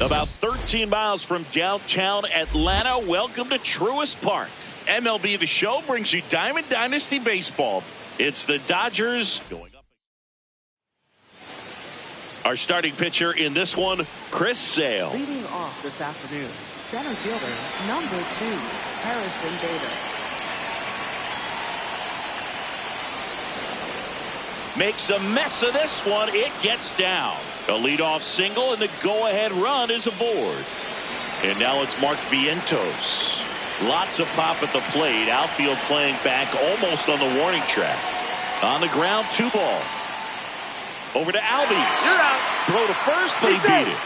About 13 miles from downtown Atlanta, welcome to Truist Park. MLB The Show brings you Diamond Dynasty Baseball. It's the Dodgers going up. Our starting pitcher in this one, Chris Sale. Leading off this afternoon, center fielder, number 2, Harrison Bader. Makes a mess of this one. It gets down. A leadoff single, and the go-ahead run is aboard. And now it's Mark Vientos. Lots of pop at the plate. Outfield playing back almost on the warning track. On the ground, 2 ball. Over to Albies. You're out. Throw to first, but he beat it.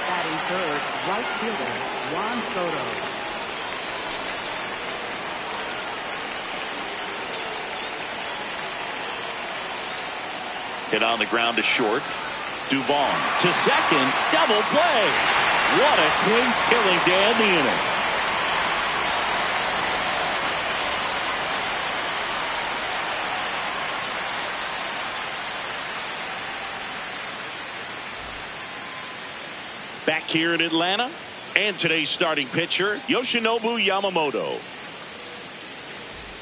Batting third, right fielder, Juan Soto. Hit on the ground to short. Duvall to second. Double play. What a clean killing to end the inning. Back here in Atlanta. And today's starting pitcher, Yoshinobu Yamamoto.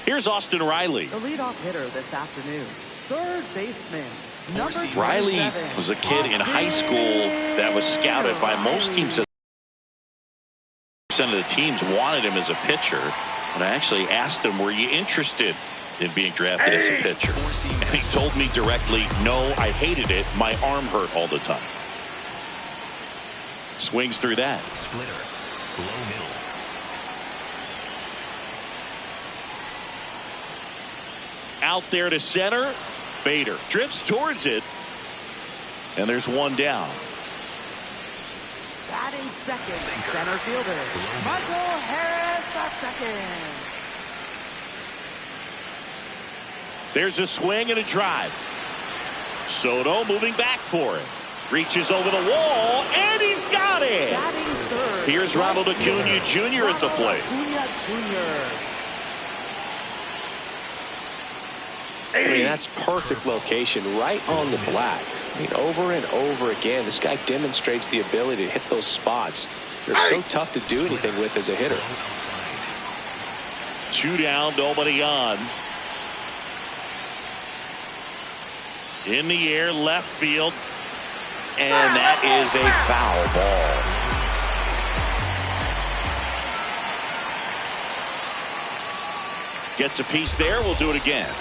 Here's Austin Riley. The leadoff hitter this afternoon, third baseman. Riley was a kid in high school that was scouted by most teams. Percent of the teams wanted him as a pitcher. And I actually asked him, were you interested in being drafted as a pitcher? And he told me directly, no, I hated it. My arm hurt all the time. Swings through that. Splitter, low middle. Out there to center. Bader drifts towards it. And there's one down. Batting second, Sinker. center fielder, Michael Harris at second. There's a swing and a drive. Soto moving back for it. Reaches over the wall, and he's got it. Batting third, Here's Ronald Acuna Jr. at the plate. Acuna Jr. I mean, that's perfect location, right on the black. I mean, over and over again, this guy demonstrates the ability to hit those spots. They're so tough to do anything with as a hitter. 2 down, nobody on. In the air, left field. And that is a foul ball. Gets a piece there. We'll do it again.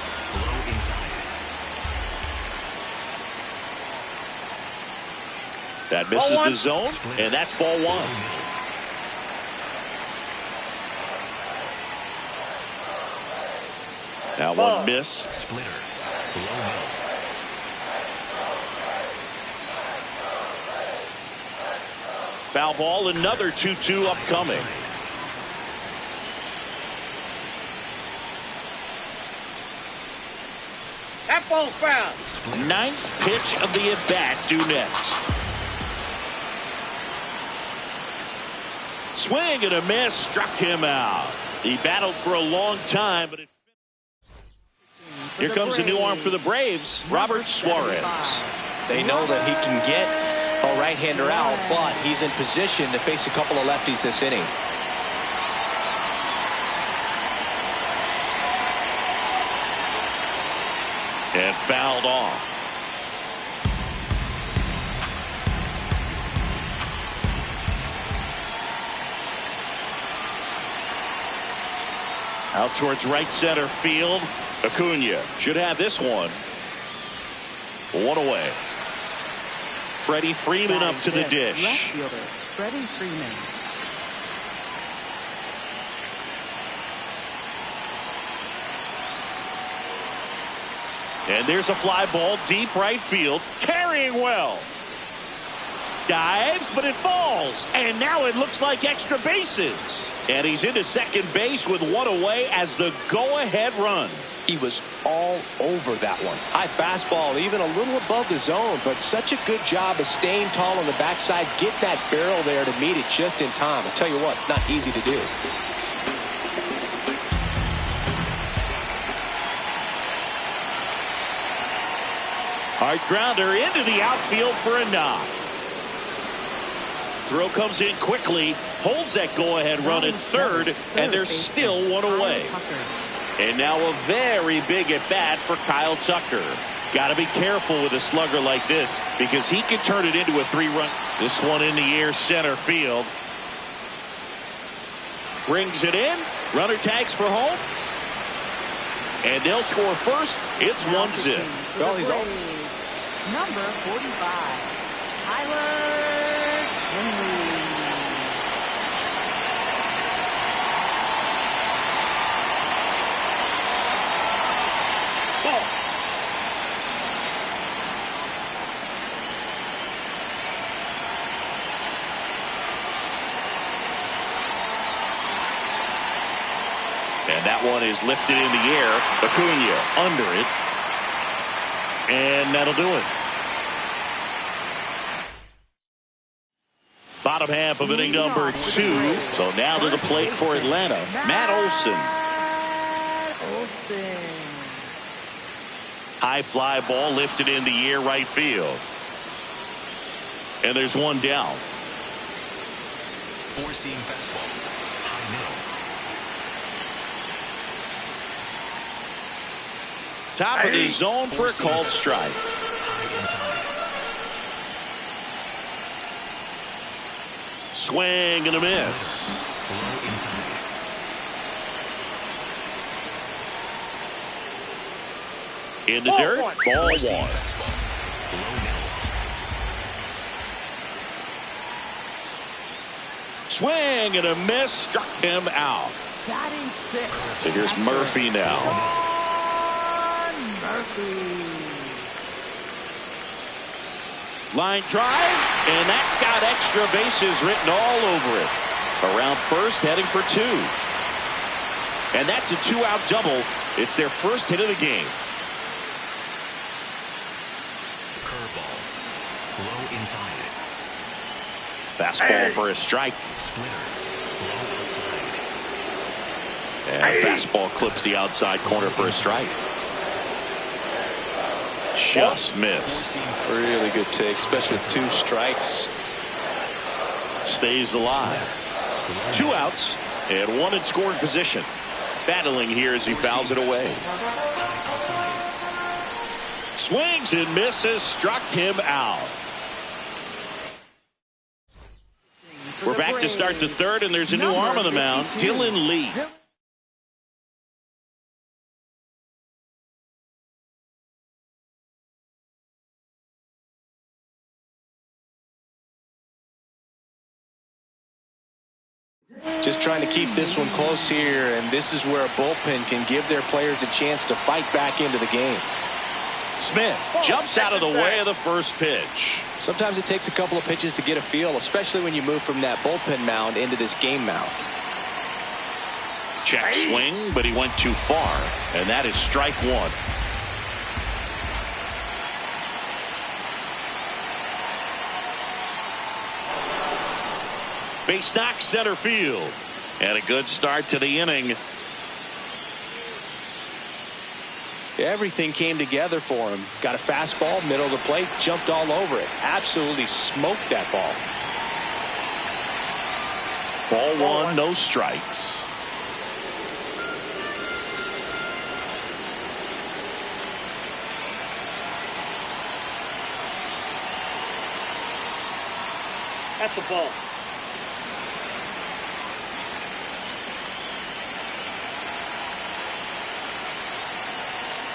That misses the zone, and that's ball 1. Now one miss. Splitter, low middle. Foul ball, another 2-2 upcoming. That ball's foul. 9th pitch of the at-bat due next. Swing and a miss, struck him out. He battled for a long time, but here comes a new arm for the Braves, Robert Suarez. They know that he can get a right-hander out, but he's in position to face a couple of lefties this inning. And fouled off. Out towards right center field. Acuna should have this one. 1 away. Freddie Freeman up to the dish. Left fielder, Freddie Freeman. And there's a fly ball deep right field. Carrying well. Dives, but it falls. And now it looks like extra bases. And he's into second base with one away as the go-ahead run. He was all over that one. High fastball, even a little above the zone, but such a good job of staying tall on the backside, get that barrel there to meet it just in time. I'll tell you what, it's not easy to do. Hard grounder into the outfield for a knock. Throw comes in quickly, holds that go-ahead run at third, and there's still one away. And now a very big at-bat for Kyle Tucker. Got to be careful with a slugger like this because he can turn it into a 3-run. This one in the air, center field. Brings it in. Runner tags for home. And they'll score first. It's 1-0. Well, he's on. Number 45, Tyler Henry. And that one is lifted in the air. Acuna under it. And that'll do it. Bottom half of inning number 2. So now to the plate for Atlanta, Matt Olson. High fly ball lifted in the air right field. And there's one down. Four-seam fastball. High middle. Top of the zone for a called strike. High inside. Swing and a miss. Low inside. In the dirt, ball Four-seam one. fastball. Low middle. Swing and a miss, struck him out. So here's Murphy now. Line drive, and that's got extra bases written all over it. Around first, heading for 2. And that's a 2-out double. It's their first hit of the game. Curveball. Low inside. Fastball for a strike. Splitter. Low outside. And fastball clips the outside corner for a strike. Just missed. Really good take, especially with 2 strikes. Stays alive. 2 outs and 1 in scoring position. Battling here as he fouls it away. Swings and misses, struck him out. We're back to start the third, and there's a new arm on the mound, Dylan Lee. Just trying to keep this one close here, and this is where a bullpen can give their players a chance to fight back into the game. Smith jumps out of the way of the first pitch. Sometimes it takes a couple of pitches to get a feel, especially when you move from that bullpen mound into this game mound. Check swing, but he went too far, and that is strike 1. Base knock, center field. And a good start to the inning. Everything came together for him. Got a fastball, middle of the plate, jumped all over it. Absolutely smoked that ball. Ball 1, no strikes. That's the ball.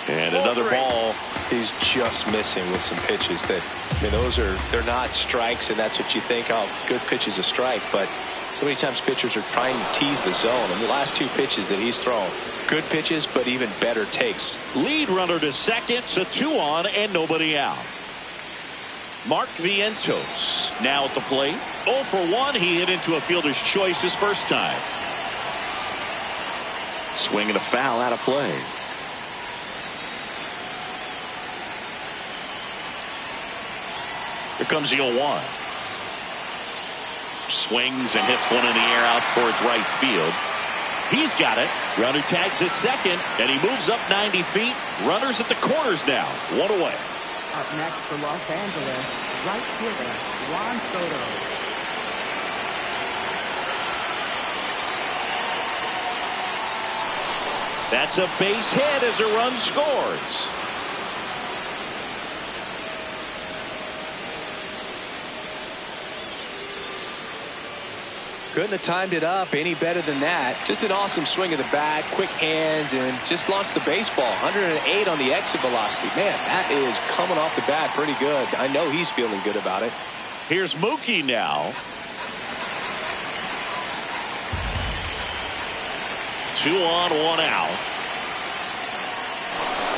And another ball. He's just missing with some pitches that, I mean, they're not strikes, and that's what you think, oh, good pitch is a strike, but So many times pitchers are trying to tease the zone, and the last 2 pitches that he's thrown, good pitches, but even better takes. Lead runner to second, so 2 on and nobody out. Mark Vientos now at the plate. 0 for 1. He hit into a fielder's choice his first time. Swing and a foul out of play. Here comes the 0-1. Swings and hits one in the air out towards right field. He's got it. Runner tags at second, and he moves up 90 feet. Runners at the corners now. 1 away. Up next for Los Angeles, right fielder Juan Soto. That's a base hit as a run scores. Couldn't have timed it up any better than that. Just an awesome swing of the bat, quick hands, and just launched the baseball. 108 on the exit velocity. Man, that is coming off the bat pretty good. I know he's feeling good about it. Here's Mookie now. 2 on, 1 out.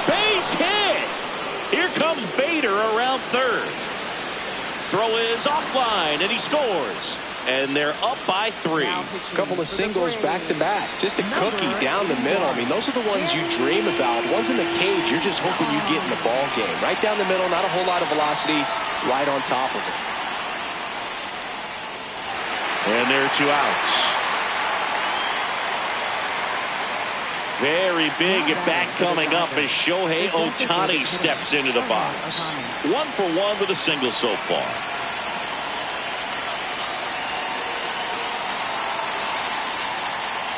Base hit. Here comes Bader around third. Throw is offline, and he scores. And they're up by 3. Couple of singles back to back. Just a cookie down the middle. I mean, those are the ones you dream about. Ones in the cage, you're just hoping you get in the ball game. Right down the middle, not a whole lot of velocity, right on top of it. And there are 2 outs. Very big at bat coming up as Shohei Ohtani steps into the box. 1 for 1 with a single so far.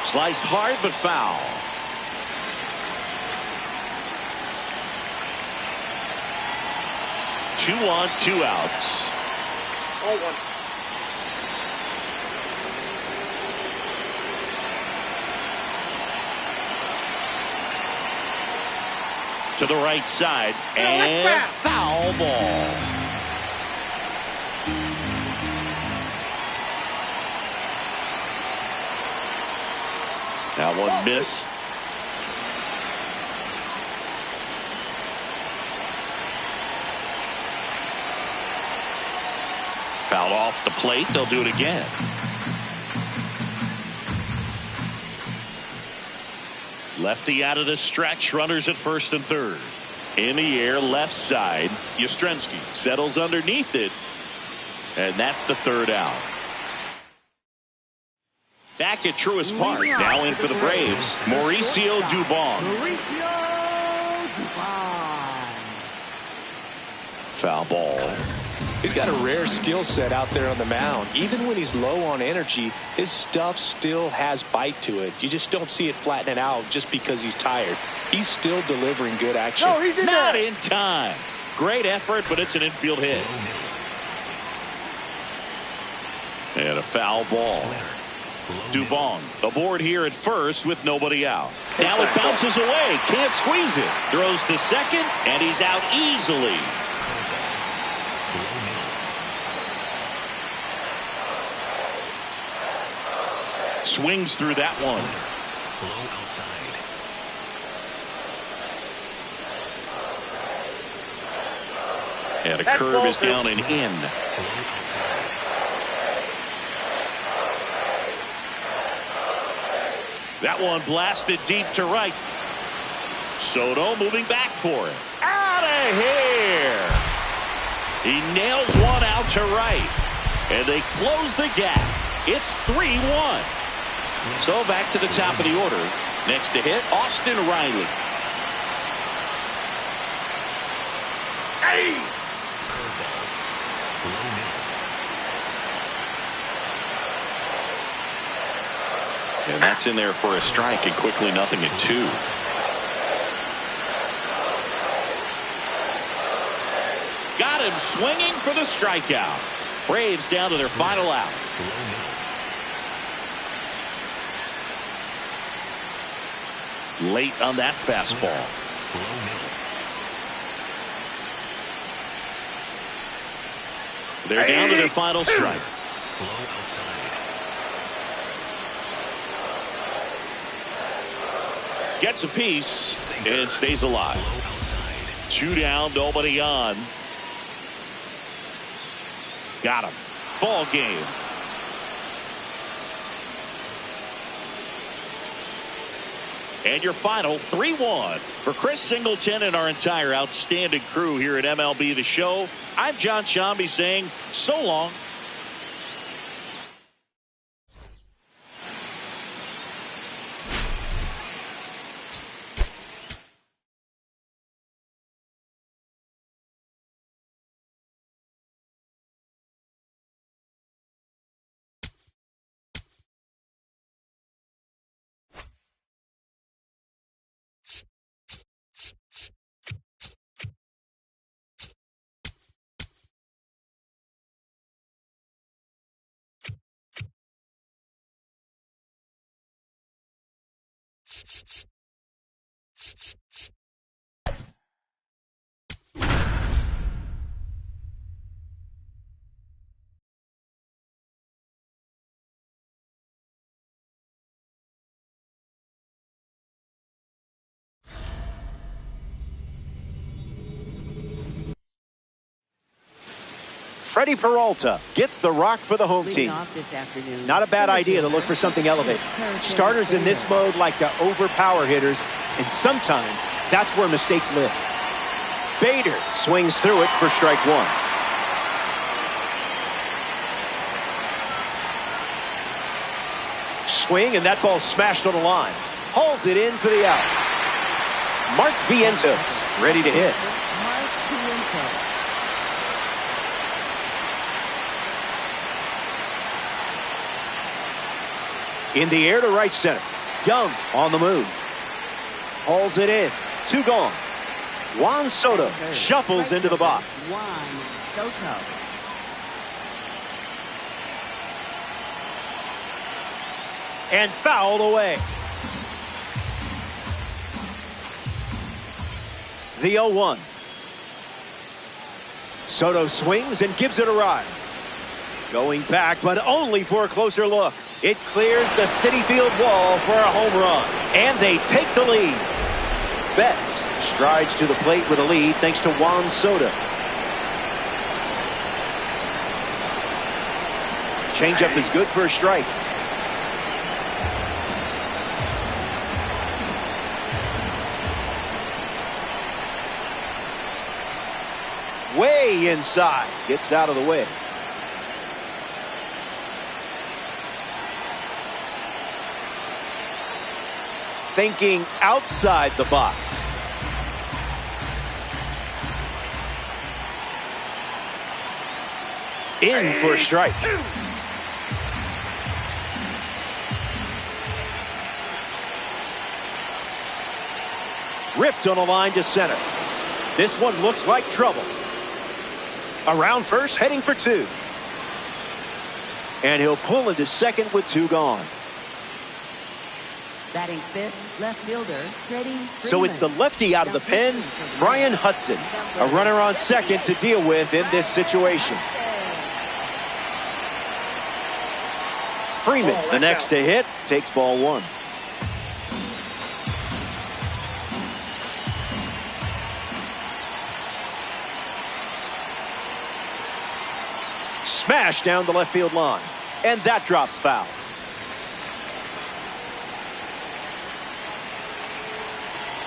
Sliced hard but foul. Two on, 2 outs. 0-1. To the right side and foul ball. That one missed. Foul off the plate. They'll do it again. Lefty out of the stretch. Runners at first and third. In the air, left side. Yastrzemski settles underneath it. And that's the 3rd out. Back at Truist Park. Now in for the Braves, Mauricio Dubon. Foul ball. He's got a rare skill set out there on the mound. Even when he's low on energy, his stuff still has bite to it. You just don't see it flattening out just because he's tired. He's still delivering good action. No, he's in Not there. in time. Great effort, but it's an infield hit. And a foul ball. Dubon aboard here at first with nobody out. Now it bounces away. Can't squeeze it. Throws to second, and he's out easily. Swings through that one. Low outside. And a curve is down and in. Low outside. That one blasted deep to right. Soto moving back for it. Out of here. He nails one out to right. And they close the gap. It's 3-1. So back to the top of the order. Next to hit, Austin Riley. Hey! Curveball. Low middle. And that's in there for a strike, and quickly nothing at 2. Got him swinging for the strikeout. Braves down to their final out. Low middle. Late on that fastball. Low middle. They're down to their final strike. Low outside. Gets a piece and stays alive. 2 down, nobody on. Got him. Ball game. And your final 3-1 for Chris Singleton and our entire outstanding crew here at MLB The Show. I'm John Shambi saying so long. Freddie Peralta gets the rock for the home team. Not a bad idea to look for something elevated. Starters in this mode like to overpower hitters, and sometimes that's where mistakes live. Bader swings through it for strike one. Swing, and that ball smashed on the line. Hauls it in for the out. Mark Vientos ready to hit. In the air to right center. Young on the move. Hauls it in. 2 gone. Juan Soto shuffles into the box. Juan Soto. And fouled away. The 0-1. Soto swings and gives it a ride. Going back, but only for a closer look. It clears the Citi Field wall for a home run. And they take the lead. Betts strides to the plate with a lead thanks to Juan Soto. Changeup is good for a strike. Way inside. Gets out of the way. Thinking outside the box. In for a strike. Ripped on a line to center. This one looks like trouble. Around first, heading for 2. And he'll pull into second with 2 gone. Batting fifth, left fielder, Freddie. So it's the lefty out of the pen, Brian Hudson. A runner on second to deal with in this situation. Freeman, the next to hit, takes ball 1. Smash down the left field line. And that drops foul.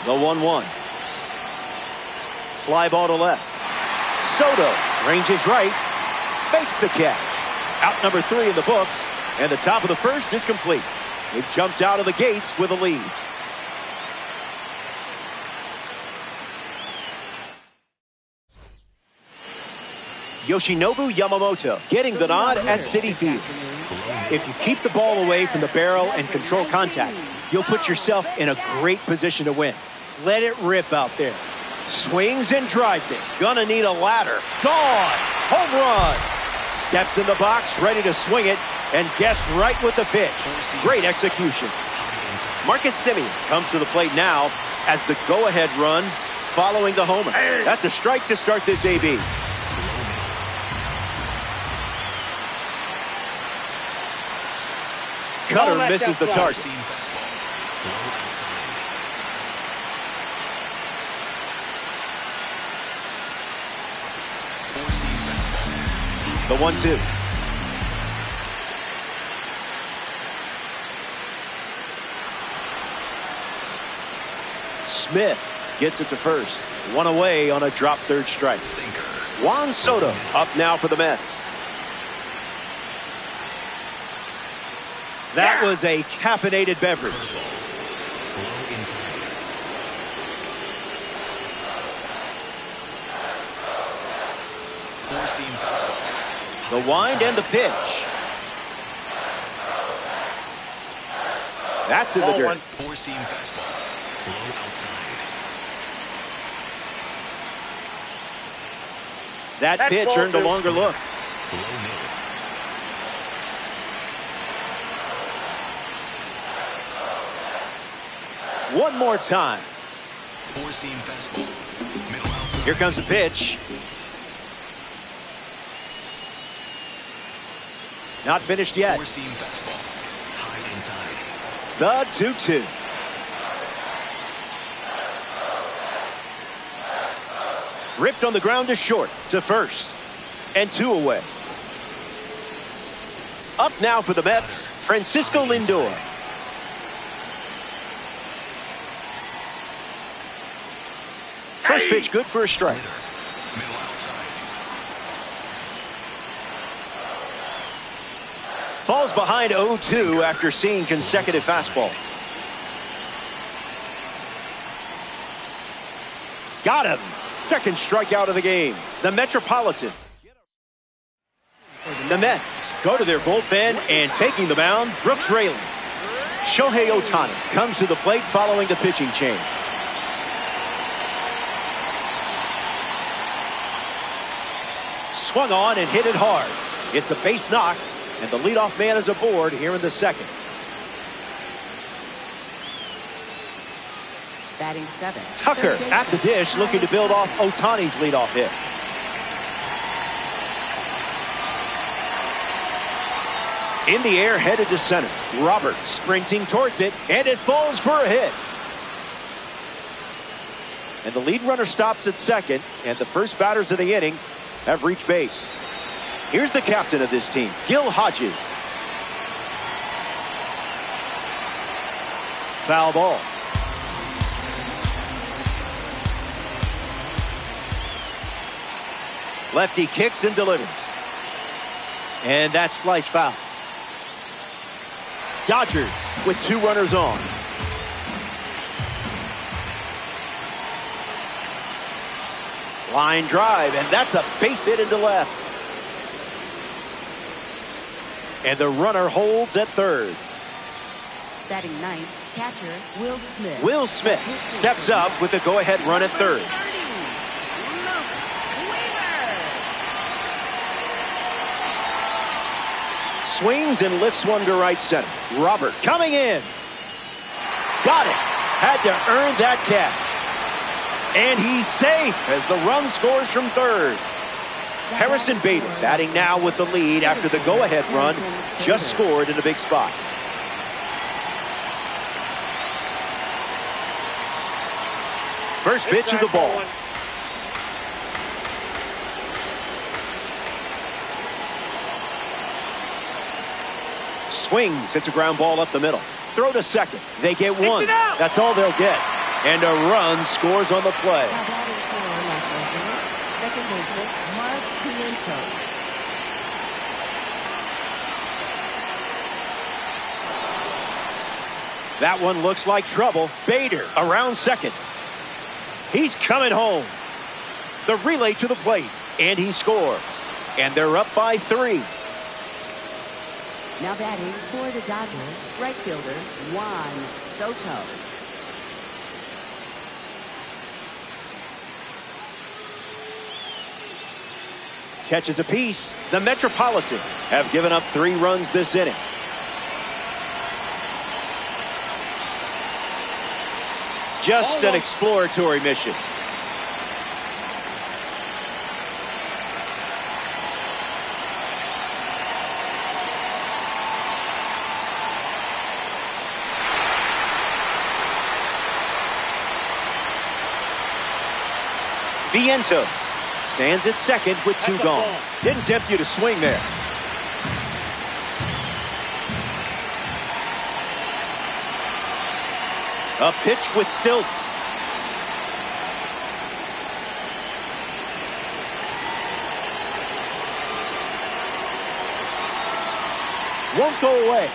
The 1-1. Fly ball to left. Soto ranges right. Makes the catch. Out number 3 in the books. And the top of the first is complete. They've jumped out of the gates with a lead. Yoshinobu Yamamoto getting the nod at Citi Field. If you keep the ball away from the barrel and control contact, you'll put yourself in a great position to win. Let it rip out there. Swings and drives it. Gonna need a ladder. Gone. Home run. Stepped in the box, ready to swing it, and guessed right with the pitch. Great execution. Marcus Semien comes to the plate now as the go-ahead run following the homer. That's a strike to start this AB. Cutter misses the target. The 1-2. Smith gets it to first. One away on a drop third strike. Sinker. Juan Soto up now for the Mets. That was a caffeinated beverage. Low inside. Four-seam fastball. The wind and the pitch. That's in the Ball dirt. one. Four-seam fastball. Low outside. That That's pitch ball earned a two. longer look. Low mid. One more time. Four-seam fastball. Middle outside. Here comes a pitch. Not finished yet. Four-seam fastball. High inside. The 2-2. Ripped on the ground to short, to first, and 2 away. Up now for the Mets, Francisco Lindor. First pitch good for a strike. Middle outside. Falls behind 0-2 after seeing consecutive fastballs. Got him. Second strikeout of the game. The Metropolitan. The Mets go to their bullpen, and taking the mound, Brooks Raley. Shohei Ohtani comes to the plate following the pitching change. Swung on and hit it hard. It's a base knock, and the leadoff man is aboard here in the second. Batting 7. Tucker at the dish, looking to build off Ohtani's leadoff hit. In the air, headed to center. Robert sprinting towards it, and it falls for a hit. And the lead runner stops at second, and the first batters of the inning have reached base. Here's the captain of this team, Gil Hodges. Foul ball. Lefty kicks and delivers. And that's slice foul. Dodgers with 2 runners on. Line drive, and that's a base hit into left. And the runner holds at third. Batting 9th, catcher Will Smith. Will Smith steps up with the go-ahead run at third. Swings and lifts one to right center. Robert coming in. Got it. Had to earn that catch. And he's safe as the run scores from third. Harrison Bader batting now with the lead after the go-ahead run just scored in a big spot. First pitch of the ball. Swings, hits a ground ball up the middle. Throw to second. They get one. That's all they'll get. And a run scores on the play. Now batting for Los Angeles, second baseman Mark Vientos. That one looks like trouble. Bader around second. He's coming home. The relay to the plate. And he scores. And they're up by 3. Now batting for the Dodgers, right fielder Juan Soto. Catches a piece. The Metropolitans have given up 3 runs this inning. Just an exploratory mission. Vientos Stands at second with two gone. Didn't tempt you to swing there. A pitch with stilts. Won't go away.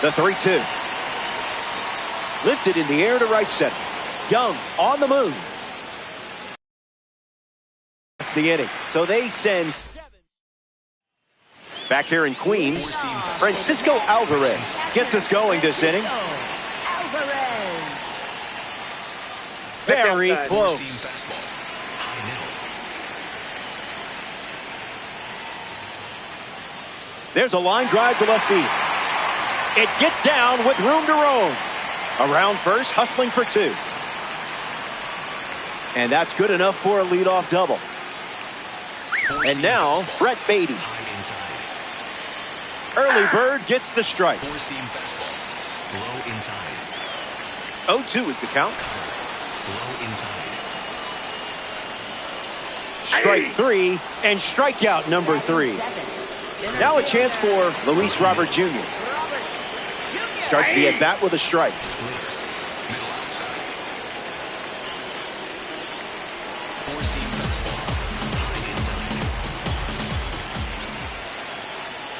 The 3-2. Lifted in the air to right center. Young on the move. That's the inning. So they send 7. Back here in Queens, Francisco Alvarez gets us going this inning. Very close. There's a line drive to left field. It gets down with room to roam. Around first, hustling for 2. And that's good enough for a leadoff double. And now, Brett Beatty. Early bird gets the strike. 0-2 is the count. Strike 3 and strikeout number 3. Now a chance for Luis Robert Jr. Starts the at-bat with a strike.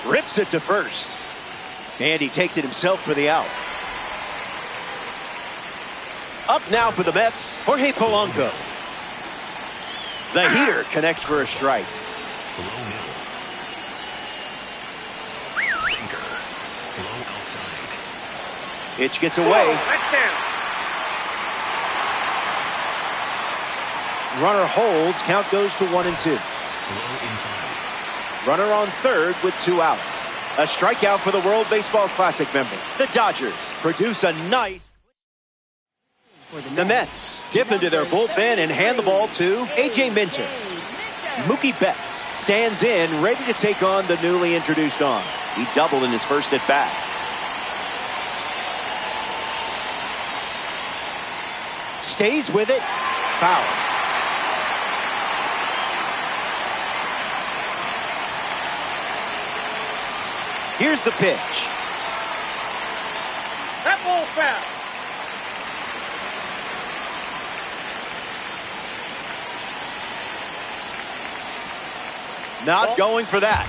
Rips it to first. And he takes it himself for the out. Up now for the Mets, Jorge Polanco. The heater connects for a strike. Pitch gets away. Runner holds. Count goes to 1-2. Runner on third with 2 outs. A strikeout for the World Baseball Classic member. The Dodgers produce a nice. The Mets dip into their bullpen and hand the ball to A.J. Minter. Mookie Betts stands in, ready to take on the newly introduced arm. He doubled in his first at bat. Stays with it. Foul. Here's the pitch. That ball foul. Not going for that.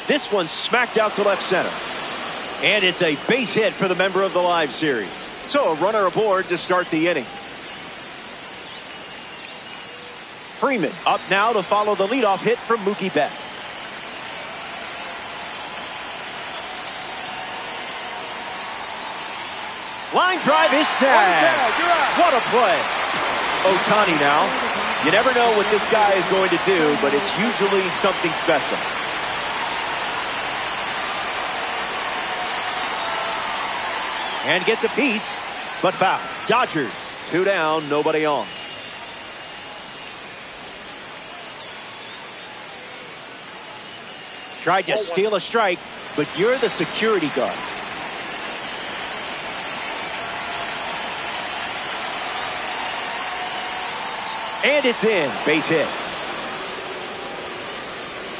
This one smacked out to left center. And it's a base hit for the member of the live series. So a runner aboard to start the inning. Freeman up now to follow the leadoff hit from Mookie Betts. Line drive is snagged. What a play. Ohtani now. You never know what this guy is going to do, but it's usually something special. And gets a piece, but foul. Dodgers 2 down, nobody on. Tried to steal a strike, but you're the security guard. And it's in. Base hit.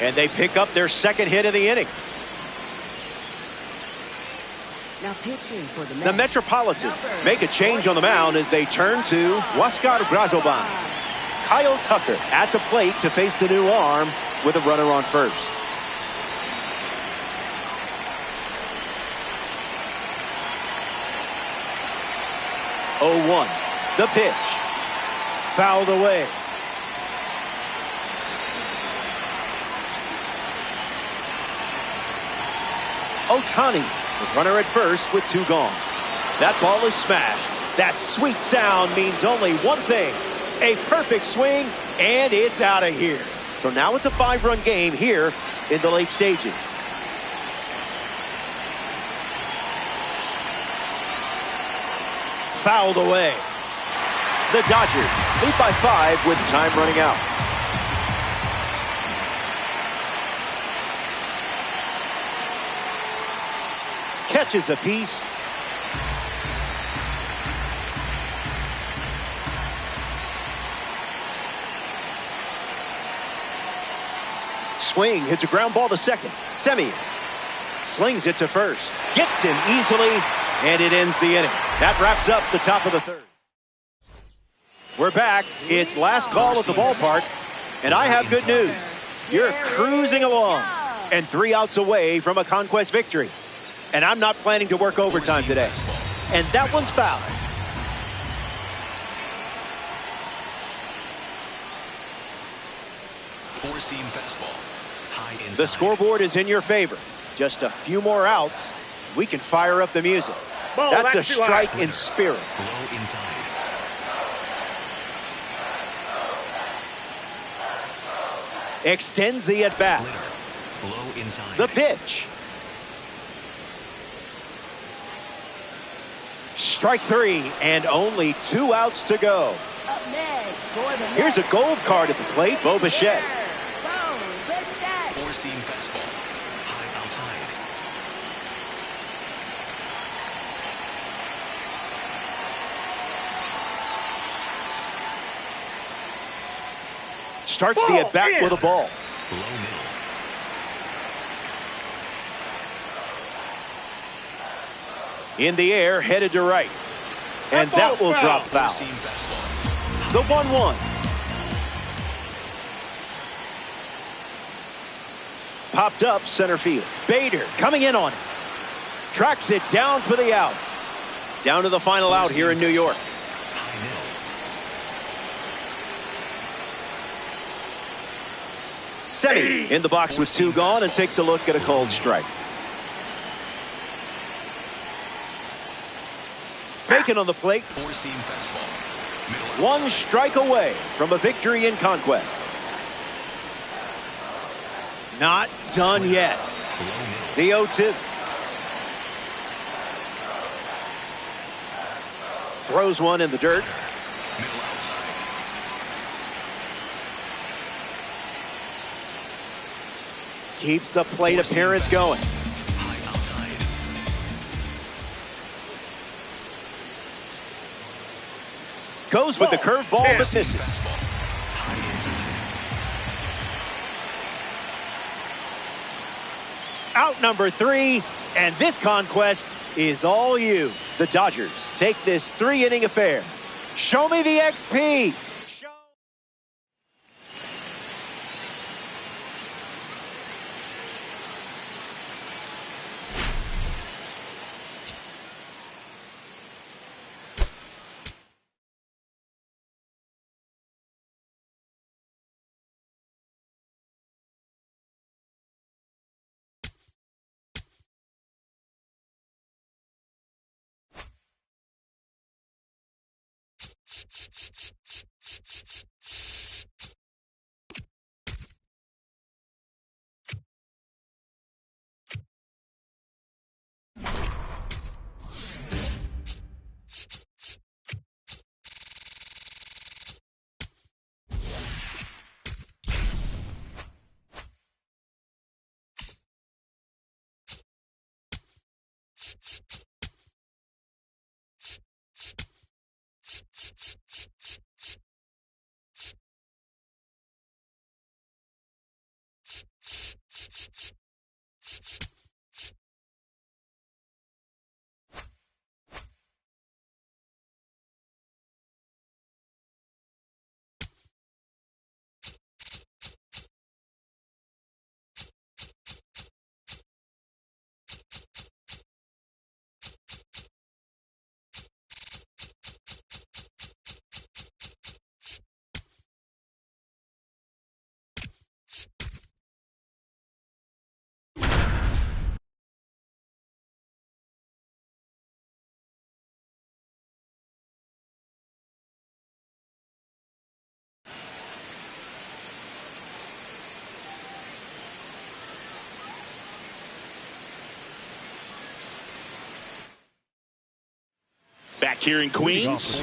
And they pick up their second hit of the inning. Now pitching for the Metropolitans make a change on the mound as they turn to Huáscar Brazoban. Kyle Tucker at the plate to face the new arm with a runner on first. The pitch. Fouled away. Ohtani, the runner at first with 2 gone. That ball is smashed. That sweet sound means only one thing. A perfect swing, and it's out of here. So now it's a 5-run game here in the late stages. Fouled away. The Dodgers lead by 5 with time running out. catches apiece. Swing hits a ground ball to second. Semien slings it to first. Gets him easily, and it ends the inning. That wraps up the top of the third. We're back. It's last call at the ballpark, and I have good news. You're cruising along and 3 outs away from a conquest victory. And I'm not planning to work overtime today. And that one's foul. Four-seam fastball. High inside. The scoreboard is in your favor. Just a few more outs. We can fire up the music. Ball, That's a that's too strike high. in spirit. Low inside. Extends the at-bat. Splitter. Low inside. The pitch. Strike 3, and only 2 outs to go. Up next for the Here's a gold card at the plate, Bo Bichette. Four-seam fastball. High outside. Starts the Ball at-bat in. with a ball. Low middle. In the air, headed to right. And that will drop foul. Four-seam fastball. The 1-1. Popped up center field. Bader coming in on it. Tracks it down for the out. Down to the final out here in New York. High middle. Semi in the box with 2 gone and takes a look at a cold strike. Bacon on the plate. Four-seam fastball. Middle outside. 1 strike away from a victory in conquest. Not done yet. Low middle. The 0-2. Throws one in the dirt. Middle outside. Keeps the plate appearance going. High outside. Goes with the curveball but misses. Fastball. High inside. Out number 3, and this conquest is all you. The Dodgers take this 3-inning affair. Show me the XP. Back here in Queens,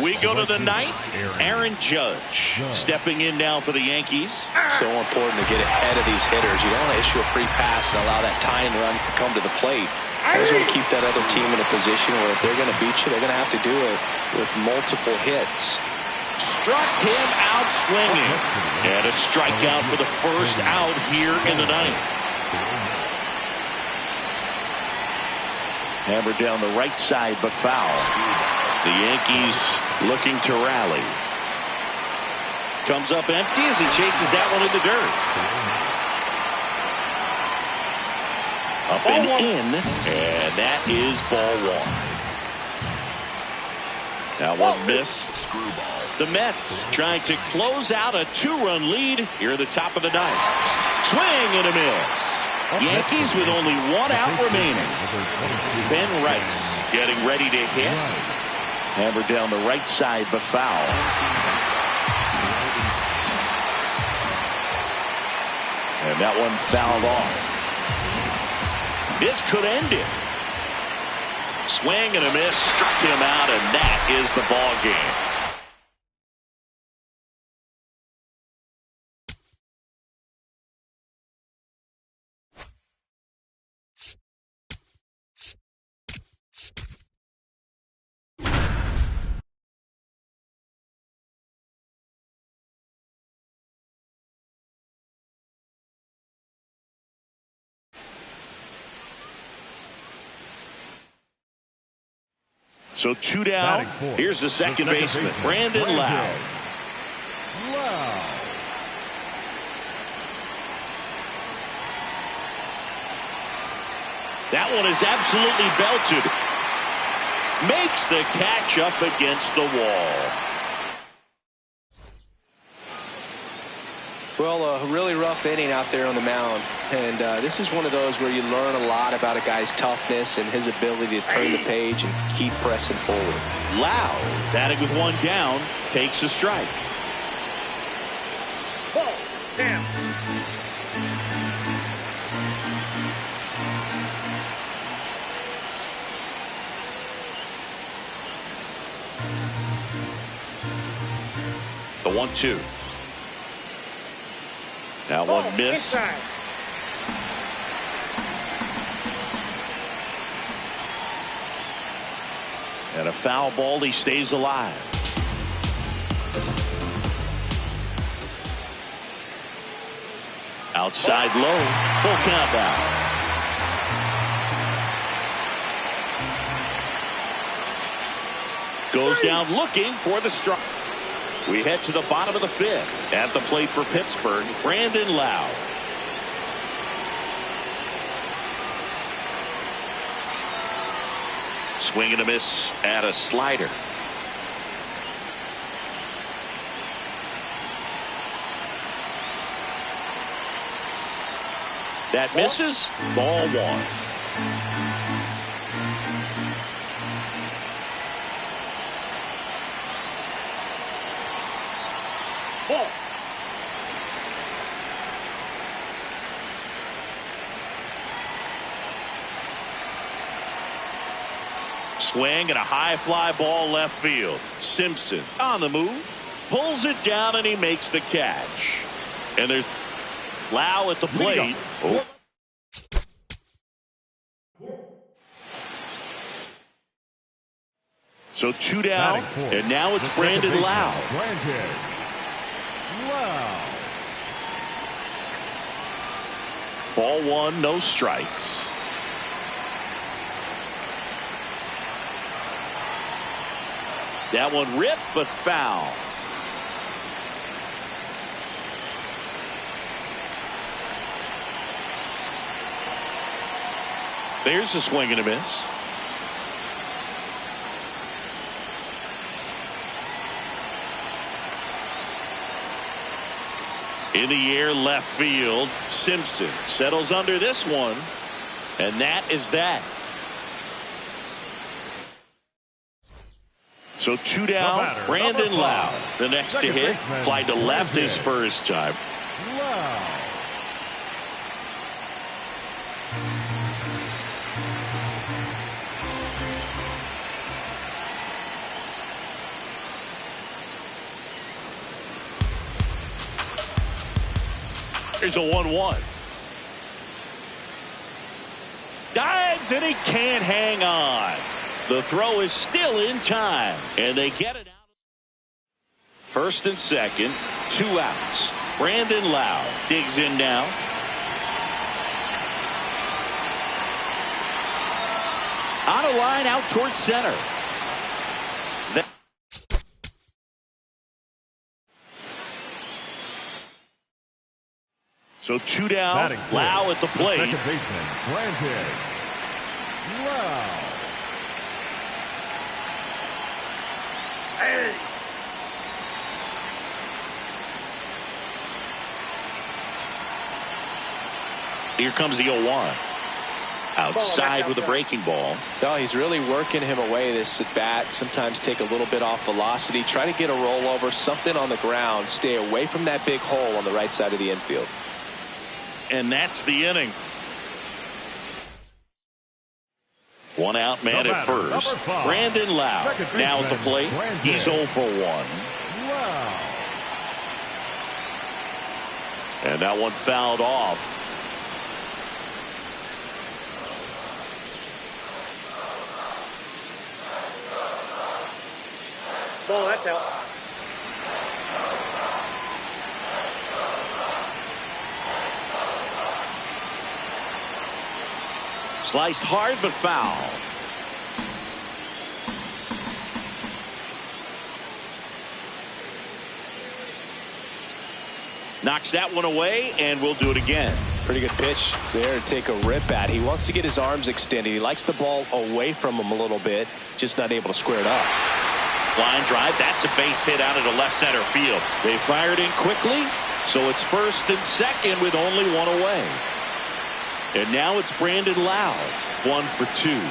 we go to the 9th. Aaron Judge stepping in now for the Yankees. So important to get ahead of these hitters. You don't want to issue a free pass and allow that tying run to come to the plate. I just want to keep that other team in a position where if they're going to beat you, they're going to have to do it with multiple hits. Struck him out swinging. And a strikeout for the first out here in the ninth. Hammered down the right side, but foul. The Yankees looking to rally. Comes up empty as he chases that one in the dirt. Up and in, and that is ball one. That one missed. The Mets trying to close out a 2-run lead here at the top of the ninth. Swing and a miss. Yankees with only 1 out remaining. Ben Rice getting ready to hit. Hammered down the right side, but foul. And that one fouled off. This could end it. Swing and a miss, struck him out, and that is the ball game. So 2 down. Here's the second baseman, Brandon Lowe. That one is absolutely belted. Makes the catch up against the wall. Well, a really rough inning out there on the mound. And this is one of those where you learn a lot about a guy's toughness and his ability to turn the page and keep pressing forward. Lowe, batting with 1 down, takes a strike. Ball. Damn. The 1-2. That one missed. Inside. And a foul ball, he stays alive. Outside low, full count out. Goes down looking for the strike. We head to the bottom of the 5th. At the plate for Pittsburgh, Brandon Lowe. Swing and a miss at a slider. That misses. Ball 1. Ball. Swing and a high fly ball left field. Simpson on the move. Pulls it down and he makes the catch. And there's Lowe at the plate. Oh. So 2 down, and now it's Brandon Lowe. Ball 1, no strikes. That one ripped, but foul. There's a swing and a miss. In the air, left field. Simpson settles under this one. And that is that. So 2 down, Brandon Lowe. The next to hit, fly to left his first time. Here's a 1-1. Dives, and he can't hang on. The throw is still in time, and they get it out. First and second, 2 outs. Brandon Lowe digs in now. On a line out towards center. So 2 down. Lowe at the plate. Second baseman, Brandon Lowe. Hey. Here comes the 0-1. Outside with a breaking ball. No, he's really working him away this at bat. Sometimes take a little bit off velocity. Try to get a rollover, something on the ground. Stay away from that big hole on the right side of the infield. And that's the inning. 1 out man at first. Brandon Lowe now at the plate. He's 0 for 1. Wow. And that one fouled off. Ball, that's out. Sliced hard but foul. Knocks that one away, and we'll do it again. Pretty good pitch there to take a rip at. He wants to get his arms extended. He likes the ball away from him a little bit, just not able to square it up. Line drive, that's a base hit out of the left center field. They fired in quickly, so it's first and second with only 1 away. And now it's Brandon Lowe, 1 for 2.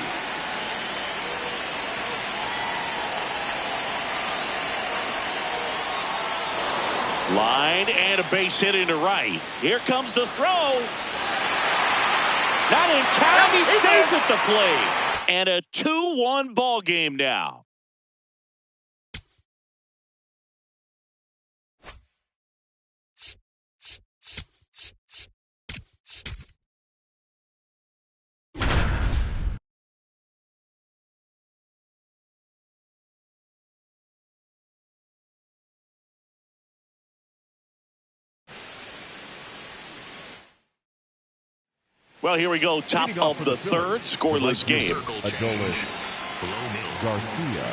Line and a base hit into right. Here comes the throw. Not in time. He's safe at the plate. And a 2-1 ball game now. Well, here we go. Top of the third, scoreless game. Adolis Garcia.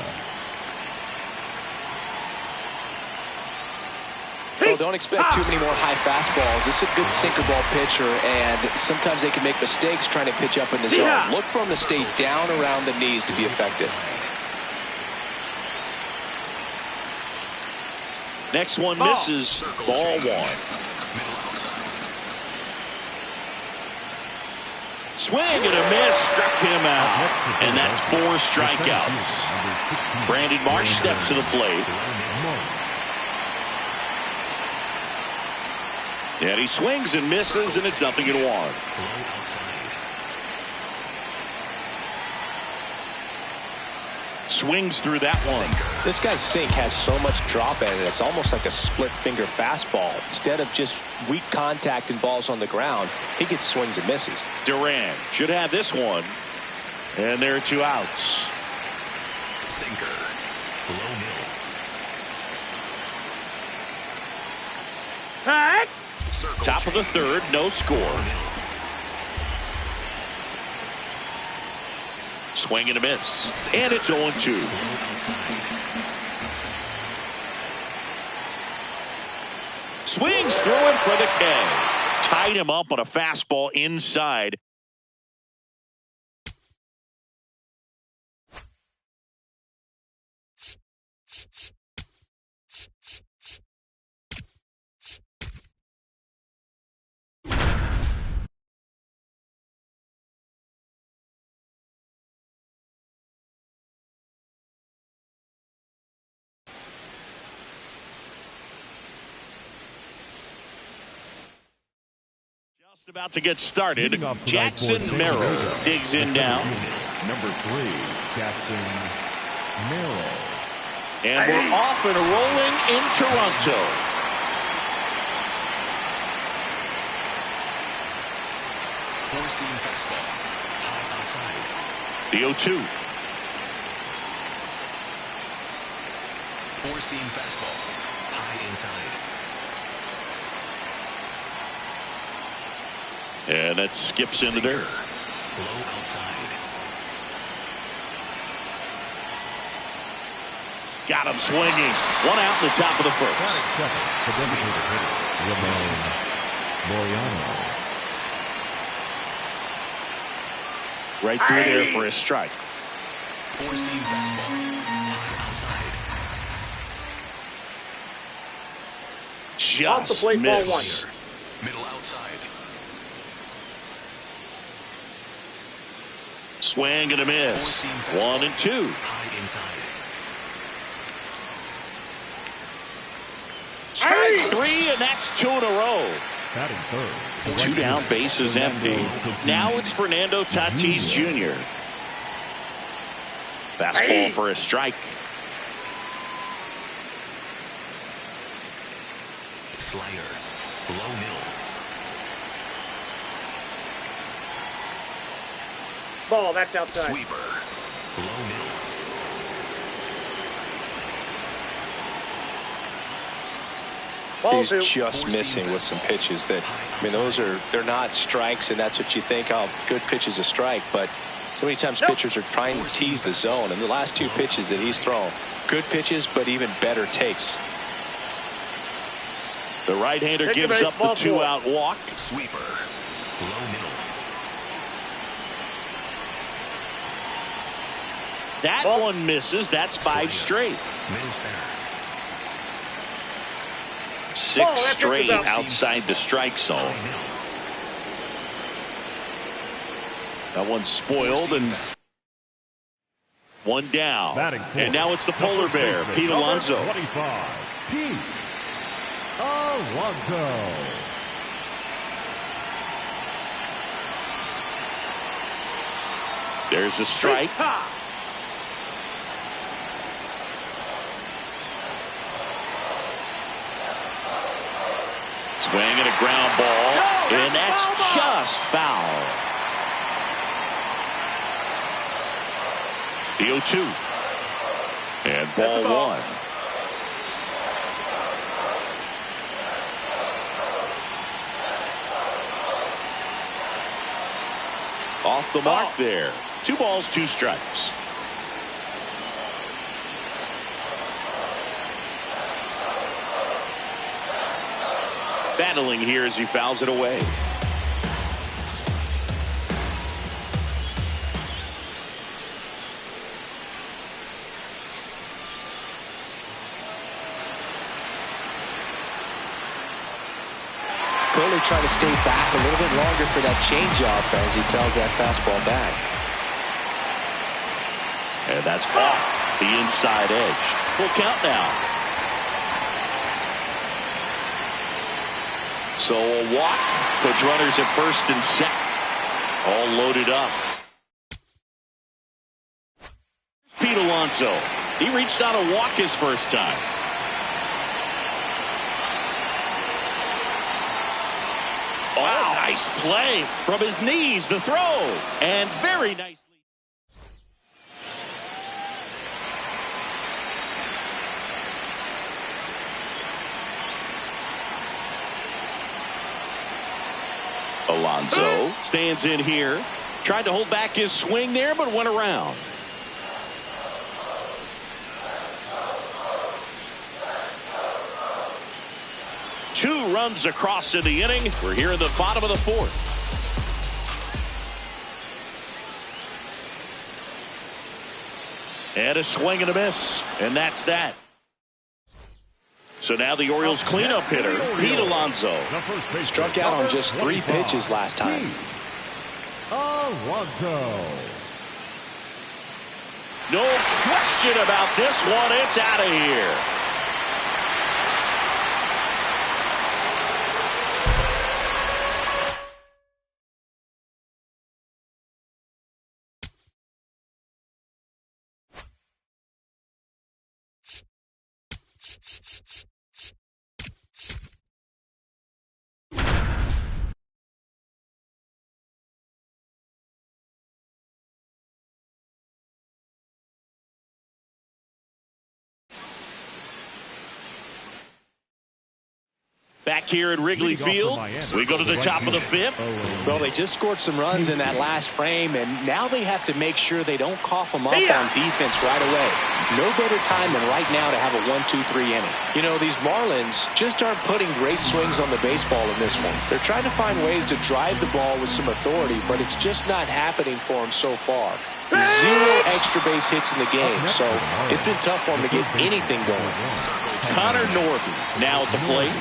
Well, don't expect too many more high fastballs. This is a good sinker ball pitcher, and sometimes they can make mistakes trying to pitch up in the zone. Look for him to stay down around the knees to be effective. Next one misses. Ball 1. Swing and a miss, struck him out. And that's 4 strikeouts. Brandon Marsh steps to the plate. And he swings and misses, and it's 0-1. Swings through that one. This guy's sink has so much drop in it. It's almost like a split finger fastball. Instead of just weak contact and balls on the ground, he gets swings and misses. Duran should have this one. And there are 2 outs. Sinker. Below middle. Top of the third, no score. Swing and a miss. And it's 0-2. Swings through it for the K. Tied him up on a fastball inside. About to get started. Jackson Merrill digs in now. Number 3, Jackson Merrill. And we're off and rolling in Toronto. Four-seam fastball. High outside. The 0-2. Four-seam fastball. High inside. And that skips in the Sinker. dirt. Low outside. Got him swinging. One out in the top of the Batting first. second, the designated hitter, Ramon Laureano. Right through there for a strike. Four-seam fastball. High outside. Just Off the plate, ball one. missed. Middle outside. Swing and a miss. Four-seam fastball. 1-2. High inside. Strike three, and that's 2 in a row. Batting third. 2 down, bases empty. Now it's Fernando Tatis Jr. Fastball for a strike. Slider. Low middle. Ball, that's outside. Sweeper. Low middle. Ball He's two. just missing with some pitches that, I mean, they're not strikes, and that's what you think, oh, good pitch is a strike, but so many times pitchers are trying to tease the zone, and the last 2 pitches that he's thrown, good pitches, but even better takes. The right-hander Take the gives bait, up the ball 2-out walk. Sweeper. Low middle. That Ball. one misses. That's 5 straight. Middle center. 6 Ball, that straight pitch is out. outside the strike zone. High middle. That one's spoiled, and one down. Batting fourth. And now it's the polar bear, Pete Alonso. 25, Pete Alonso. There's a strike. Swing and a ground ball, and that's just foul. The 0-2. And ball 1. Off the mark there. 2 balls, 2 strikes. Battling here as he fouls it away. Clearly trying to stay back a little bit longer for that changeup as he fouls that fastball back. And that's off the inside edge. Full count now. So a walk puts runners at first and second. All loaded up. Pete Alonso. He reached out a walk his first time. Wow, nice play from his knees, the throw, and very nicely. Alonso stands in here, tried to hold back his swing there, but went around. Two runs across in the inning. We're here in the bottom of the 4th. And a swing and a miss. And that's that. So now the Orioles cleanup hitter, Pete Alonso. Struck out on just 3 pitches last time. Alonso. No question about this one. It's out of here. Back here at Wrigley Field, we go to the top of the fifth. Well, they just scored some runs in that last frame, and now they have to make sure they don't cough them up on defense right away. No better time than right now to have a 1-2-3 inning. You know, these Marlins just aren't putting great swings on the baseball in this one. They're trying to find ways to drive the ball with some authority, but it's just not happening for them so far. 0 extra base hits in the game, so it's been tough for them to get anything going. Connor Norton now at the plate.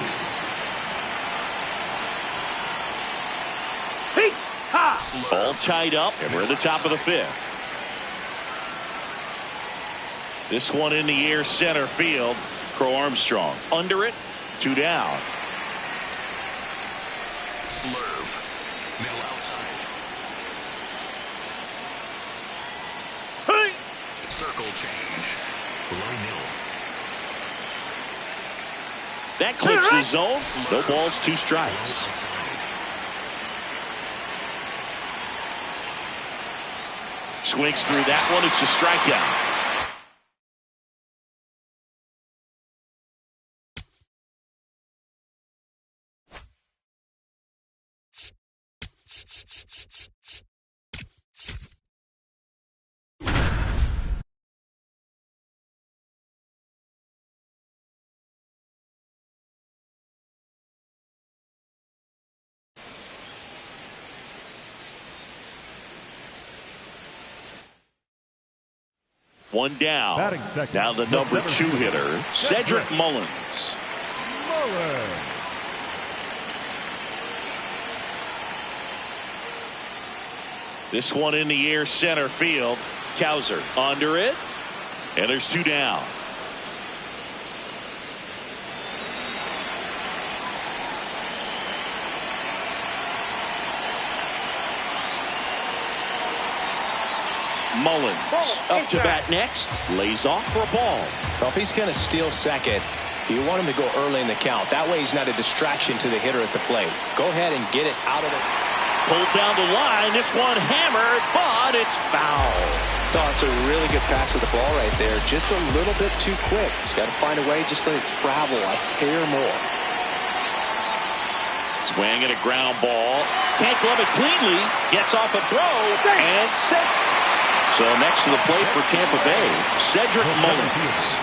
All tied up, and we're at the top of the fifth. This one in the air, center field. Crow Armstrong under it, 2 down. Slurve. Middle outside. Circle change. Low middle. That clips the zone. No balls, 2 strikes. Swings through that one. It's a strikeout. One down. Now the number 2 hitter, Cedric Mullins. This one in the air, center field. Kowser under it. And there's 2 down. Mullins up to bat next. Lays off for a ball. Well, if he's going to steal second, you want him to go early in the count. That way he's not a distraction to the hitter at the plate. Go ahead and get it out of it. Pulled down the line. This one hammered, but it's foul. Oh, it's a really good pass of the ball right there. Just a little bit too quick. He's got to find a way. Just let it travel a hair more. Swing at a ground ball. Can't glove it cleanly. Gets off a throw and set. So next to the plate for Tampa Bay, Cedric Mullins.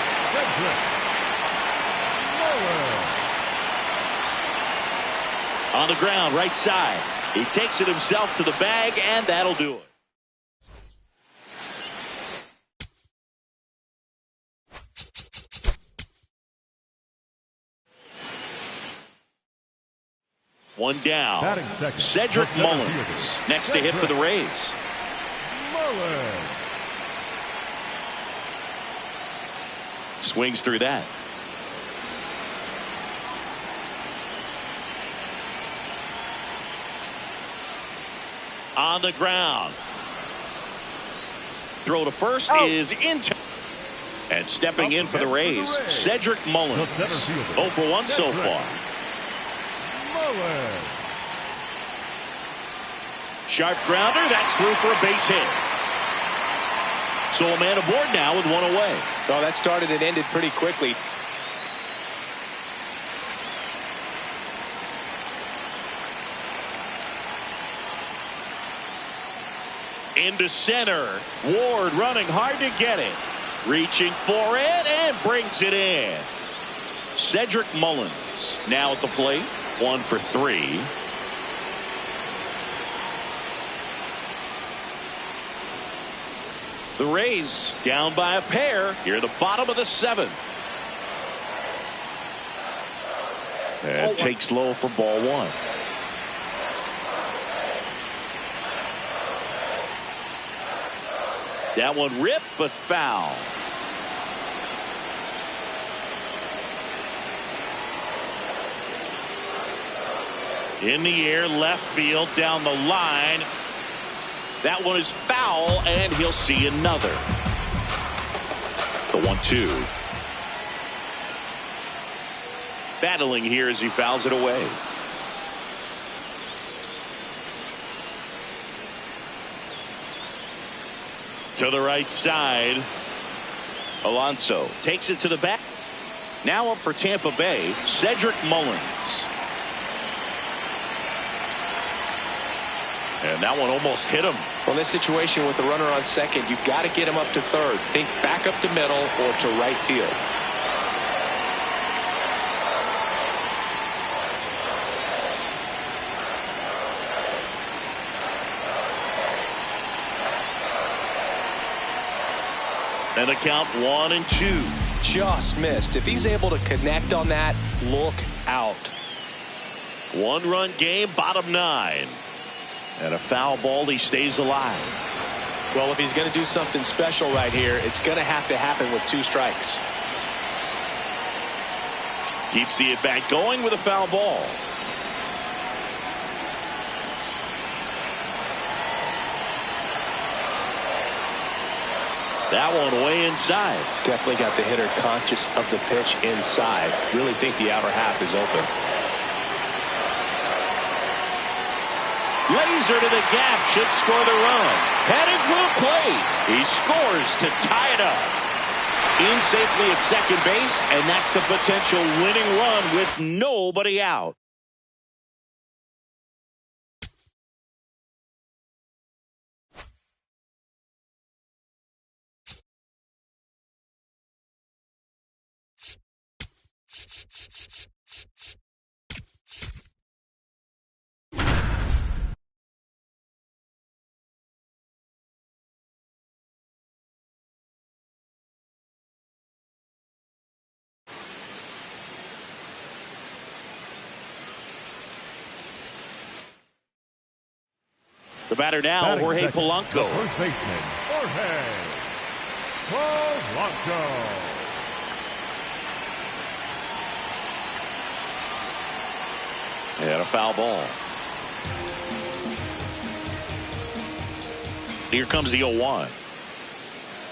On the ground, right side. He takes it himself to the bag, and that'll do it. One down. Cedric Mullins next to hit for the Rays. Swings through that. On the ground. Throw to first is into. And stepping in for the Rays, Cedric Mullins. 0 for 1 so far. Sharp grounder. That's through for a base hit. So a man aboard now with 1 away. Oh, that started and ended pretty quickly. Into center. Ward running hard to get it. Reaching for it and brings it in. Cedric Mullins now at the plate. 1 for 3. The Rays down by a pair here at the bottom of the 7th. And takes low for ball 1. That one ripped but foul. In the air, left field, down the line. That one is foul, and he'll see another. The 1-2. Battling here as he fouls it away. To the right side. Alonso takes it to the back. Now up for Tampa Bay, Cedric Mullins. And that one almost hit him. Well, in this situation with the runner on second, you've got to get him up to third. Think back up the middle or to right field. And the count 1-2. Just missed. If he's able to connect on that, look out. One-run game, bottom 9. And a foul ball, he stays alive. Well, if he's going to do something special right here, it's going to have to happen with 2 strikes. Keeps the at-bat going with a foul ball. That one way inside. Definitely got the hitter conscious of the pitch inside. Really think the outer half is open. Laser to the gap, should score the run. Headed for the plate. He scores to tie it up. In safely at second base, and that's the potential winning run with nobody out. The batter now, Jorge Polanco. First baseman, Jorge Polanco. And a foul ball. Here comes the 0-1.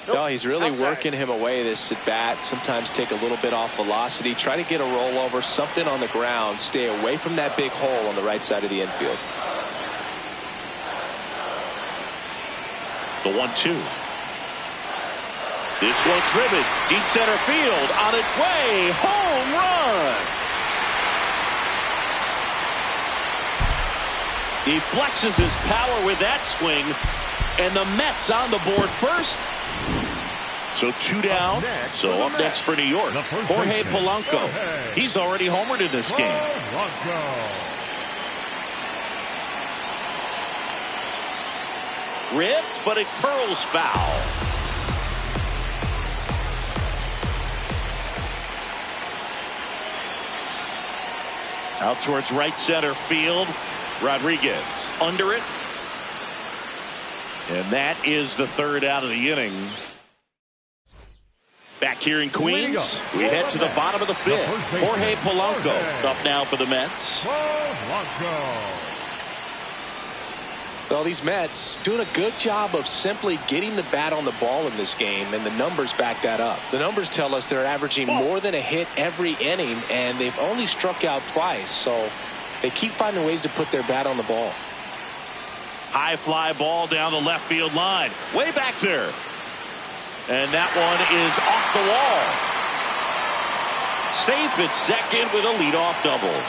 No, he's really working him away this at bat. Sometimes take a little bit off velocity. Try to get a rollover, something on the ground. Stay away from that big hole on the right side of the infield. The 1-2. This one driven deep center field, on its way, home run. He flexes his power with that swing, and the Mets on the board first. So 2 down. So up next for New York, Jorge Polanco. He's already homered in this game. Ripped, but it curls foul. Out towards right center field. Rodriguez under it. And that is the 3rd out of the inning. Back here in Queens, we head to the bottom of the 5th. Jorge Polanco up now for the Mets. Well, these Mets doing a good job of simply getting the bat on the ball in this game, and the numbers back that up. The numbers tell us they're averaging more than a hit every inning, and they've only struck out twice, so they keep finding ways to put their bat on the ball. High fly ball down the left field line. Way back there. And that one is off the wall. Safe at second with a leadoff double.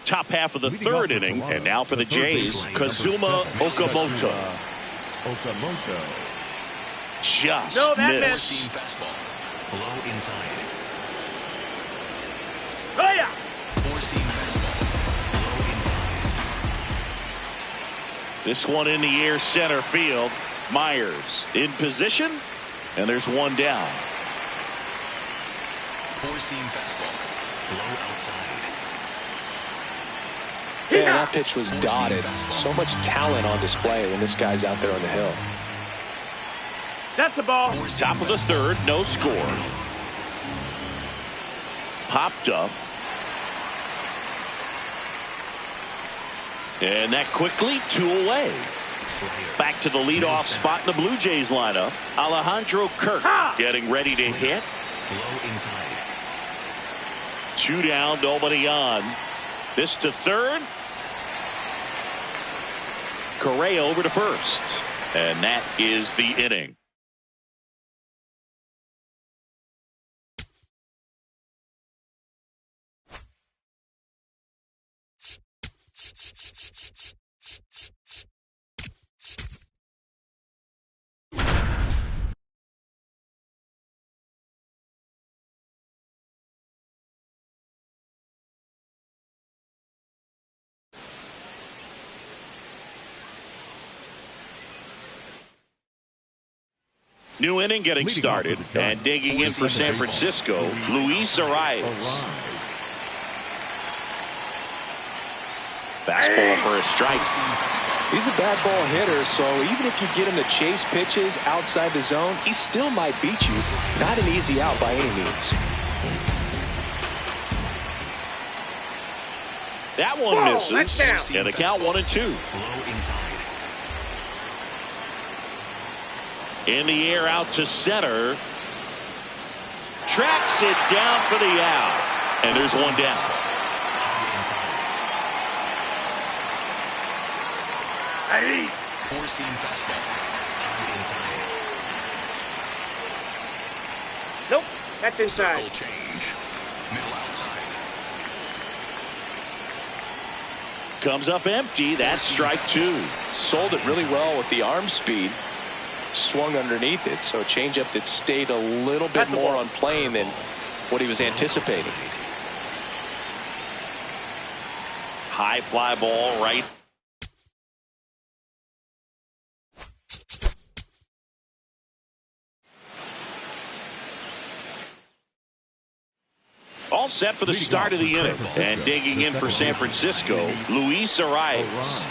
Top half of the third inning, and now for the Jays, Kazuma Okamoto. Just missed. Fastball. Low inside. Oh, yeah. Four-seam fastball. Low inside. This one in the air, center field. Myers in position, and there's one down. Four-seam fastball. Low outside. Yeah, that pitch was dotted. So much talent on display when this guy's out there on the hill. That's the ball. Top of the third, no score. Popped up. And that quickly, 2 away. Back to the leadoff spot in the Blue Jays lineup. Alejandro Kirk getting ready to hit. Low inside. 2 down, nobody on. This to third. Correa over to first. And that is the inning. New inning getting started, and digging in for San Francisco, Luis Arias. Fastball for a strike. He's a bad ball hitter, so even if you get him to chase pitches outside the zone, he still might beat you. Not an easy out by any means. That one misses, and the count 1-2. Low inside. In the air out to center. Tracks it down for the out. And there's one down. Hey. Four-seam fastball. High inside. Nope. That's inside. Circle change. Middle outside. Comes up empty. That's strike 2. Sold it really well with the arm speed. Swung underneath it, so a changeup that stayed a little bit more on plane than what he was anticipating. High fly ball right. All set for the start of the inning, and digging in for San Francisco, Luis Arias.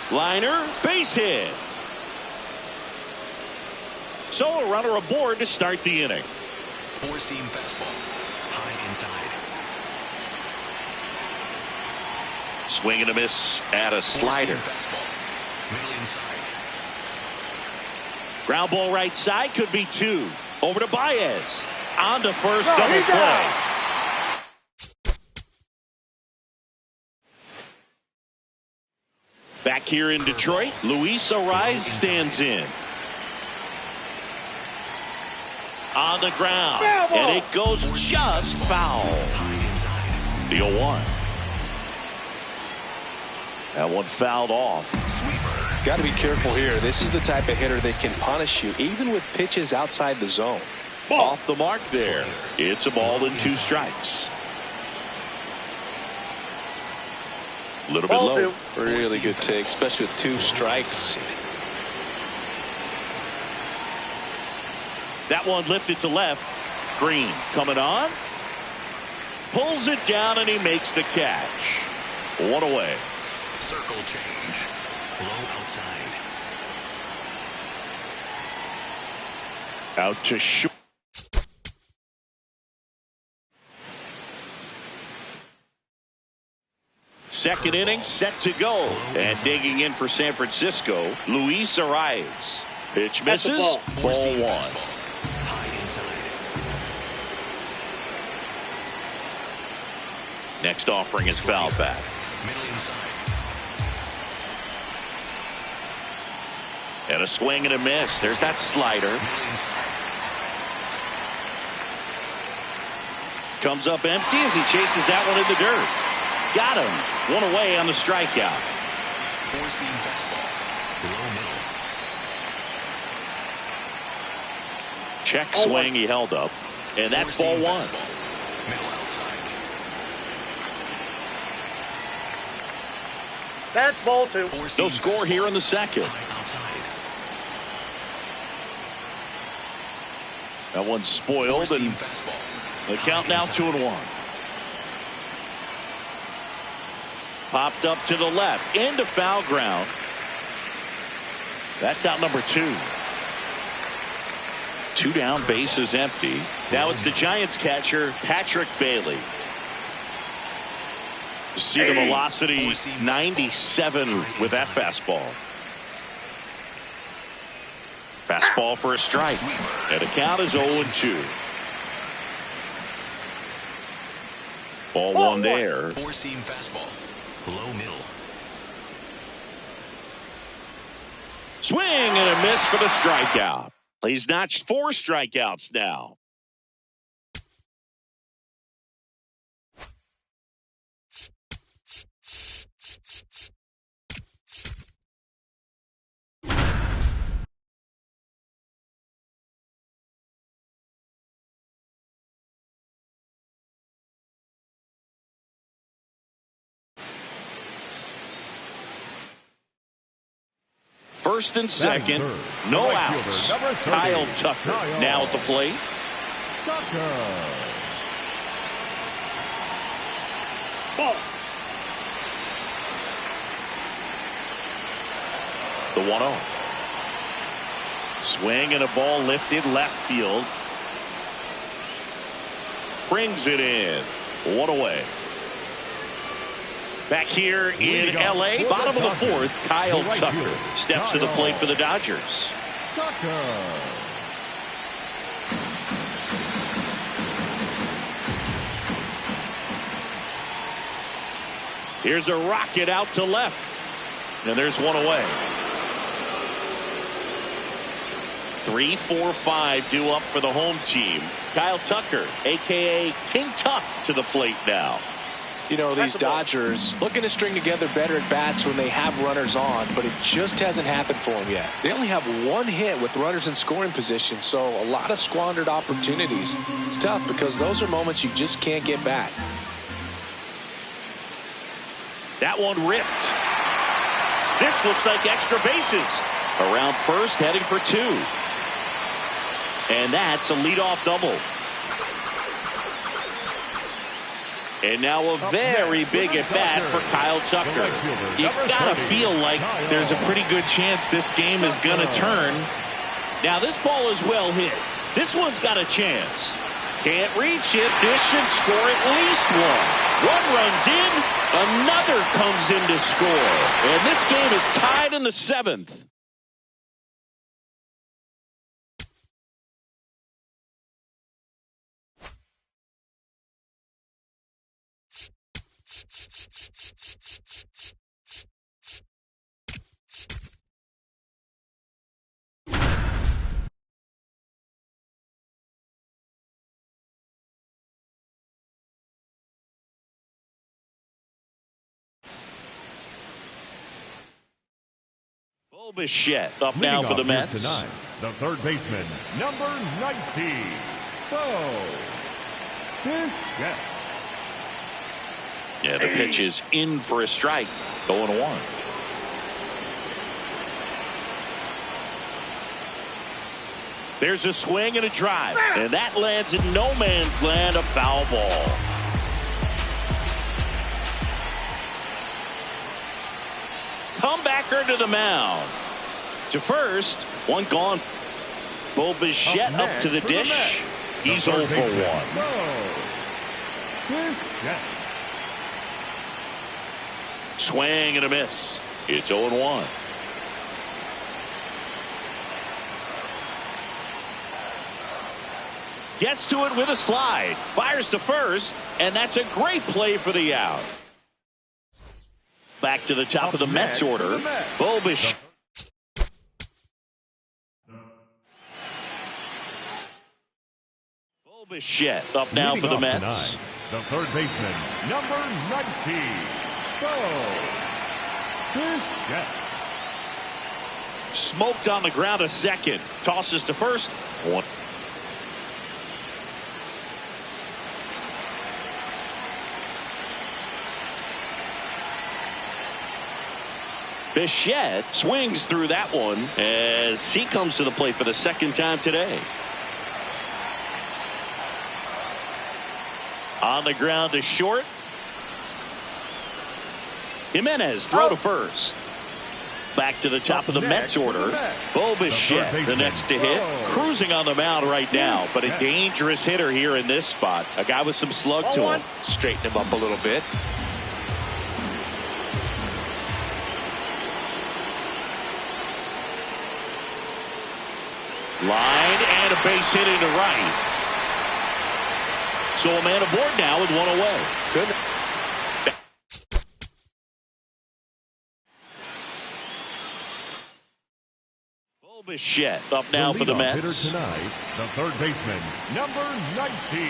Liner, base hit. So a runner aboard to start the inning. Four-seam fastball. High inside. Swing and a miss at a slider. Fastball. Middle inside. Ground ball right side, could be 2. Over to Baez. On to first, double play. Back here in Detroit, Luis Arias stands in. On the ground, and it goes just foul. The 0-1. That one fouled off. Got to be careful here. This is the type of hitter that can punish you, even with pitches outside the zone. Off the mark there. It's a ball and 2 strikes. A little bit low. Really good take, especially with 2 strikes. That one lifted to left. Green coming on. Pulls it down, and he makes the catch. 1 away. Circle change. Low outside. Out to short. Second inning set to go, and digging in for San Francisco, Luis Arias. Pitch misses. Ball 1. High inside. Next offering is foul back. Middle inside. And a swing and a miss. There's that slider. Middle inside. Comes up empty as he chases that one in the dirt. Got him. One away on the strikeout. Four-seam fastball. Below middle. Check swing he held up. And that's ball one. Fastball. Middle outside. That's ball two. No score here in the second. High outside. That one's spoiled, and the count now 2-1. Popped up to the left into foul ground. That's out number 2. 2 down, bases empty. Now it's the Giants catcher Patrick Bailey. See the velocity 97 with that fastball. Fastball for a strike. And the count is 0-2. Ball one there. Four-seam fastball. Below middle. Swing and a miss for the strikeout. He's notched 4 strikeouts now. First and second, no outs. Kyle Tucker now at the plate. Ball. The 1-0. Swing and a ball lifted left field. Brings it in. 1 away. Back here in L.A., bottom of the 4th, Kyle Tucker steps to the plate for the Dodgers. Here's a rocket out to left. And there's 1 away. 3, 4, 5 due up for the home team. Kyle Tucker, a.k.a. King Tuck, to the plate now. You know, these Dodgers looking to string together better at bats when they have runners on, but it just hasn't happened for them yet. They only have 1 hit with runners in scoring position, so a lot of squandered opportunities. It's tough because those are moments you just can't get back. That one ripped. This looks like extra bases. Around first, heading for 2. And that's a leadoff double. And now a very big at-bat for Kyle Tucker. You gotta feel like there's a pretty good chance this game is gonna turn. Now this ball is well hit. This one's got a chance. Can't reach it. This should score at least 1. 1 runs in. Another comes in to score. And this game is tied in the 7th. Bichette up now for the Mets. Tonight, the third baseman, number 90, Bichette. Yeah, the pitch is in for a strike. 0-1. There's a swing and a drive. And that lands in no man's land, a foul ball. Comebacker to the mound. To first, 1 gone. Bo Bichette up to the dish. He's 0 for 1. Swing and a miss. It's 0-1. Gets to it with a slide. Fires to first. And that's a great play for the out. Back to the top of the Mets order. Bo Bichette. Bichette up now Leading for the off Mets. tonight, the third baseman, number 19, Bichette. Smoked on the ground a second. Tosses to first. One. Bichette swings through that one as he comes to the plate for the second time today. On the ground to short. Jimenez throw to first. Back to the top of the Mets order. Bo Bichette, the next to hit. Cruising on the mound right now, but a dangerous hitter here in this spot. A guy with some slug to him. Straighten him up a little bit. Line and a base hit into right. So a man aboard now with one away. Good. Bo Bichette up now for the leadoff Mets. Hitter tonight, the third baseman, number 19,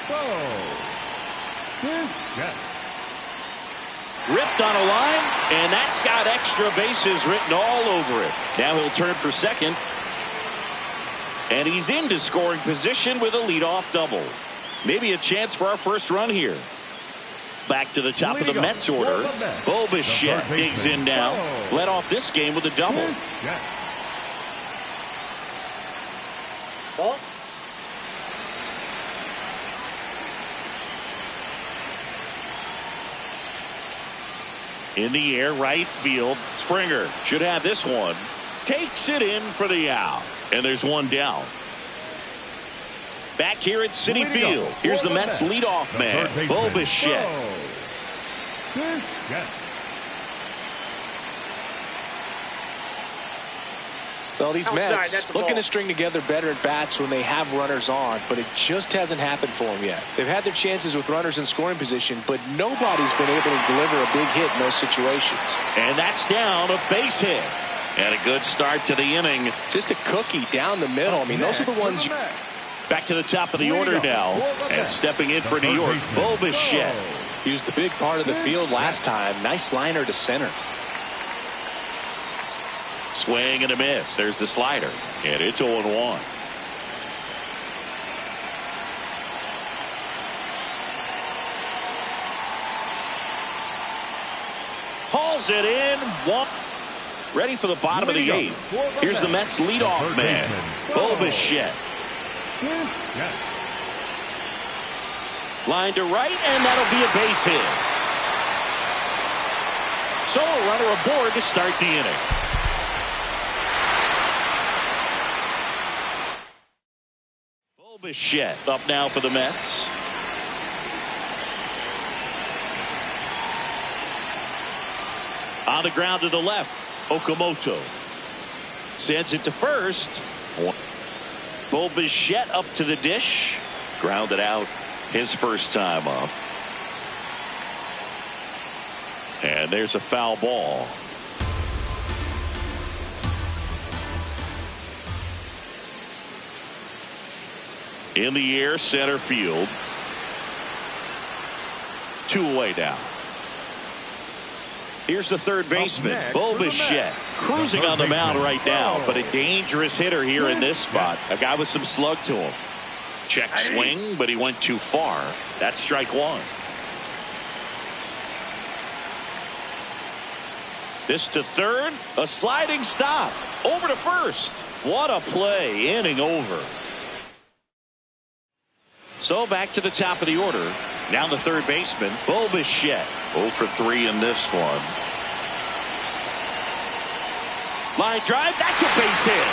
Bo Bichette. Ripped on a line, and that's got extra bases written all over it. Now he'll turn for second. And he's into scoring position with a leadoff double. Maybe a chance for our first run here. Back to the top of the Mets order. Bo Bichette digs in now. Led off this game with a double. Ball. In the air, right field. Springer should have this one. Takes it in for the out. And there's one down. Back here at Citi Field. Here's the Mets leadoff man, Bo Bichette. Well, these Outside, Mets that's the looking ball. to string together better at bats when they have runners on, but it just hasn't happened for them yet. They've had their chances with runners in scoring position, but nobody's been able to deliver a big hit in those situations. And that's down, a base hit. And a good start to the inning. Just a cookie down the middle. I mean, those are the ones you... Back to the top of the order now. And stepping in for New York, Bo Bichette. He was the big part of the field last time. Nice liner to center. Swing and a miss. There's the slider. And it's 0-1. Hauls it in. One. Ready for the bottom of the eighth. Here's the Mets leadoff man, Bo Bichette. Line to right, and that'll be a base hit. So a runner aboard to start the inning. Bo Bichette up now for the Mets. On the ground to the left, Okamoto sends it to first. Bo Bichette up to the dish. Grounded out his first time up. And there's a foul ball. In the air, center field. 2 away now. Here's the third baseman, Bo Bichette, cruising on the mound right now, but a dangerous hitter here in this spot. A guy with some slug to him. Check swing, but he went too far. That's strike one. This to third, a sliding stop. Over to first. What a play, inning over. So back to the top of the order. Now the third baseman, Bo Bichette. 0 for 3 in this one. Line drive, that's a base hit.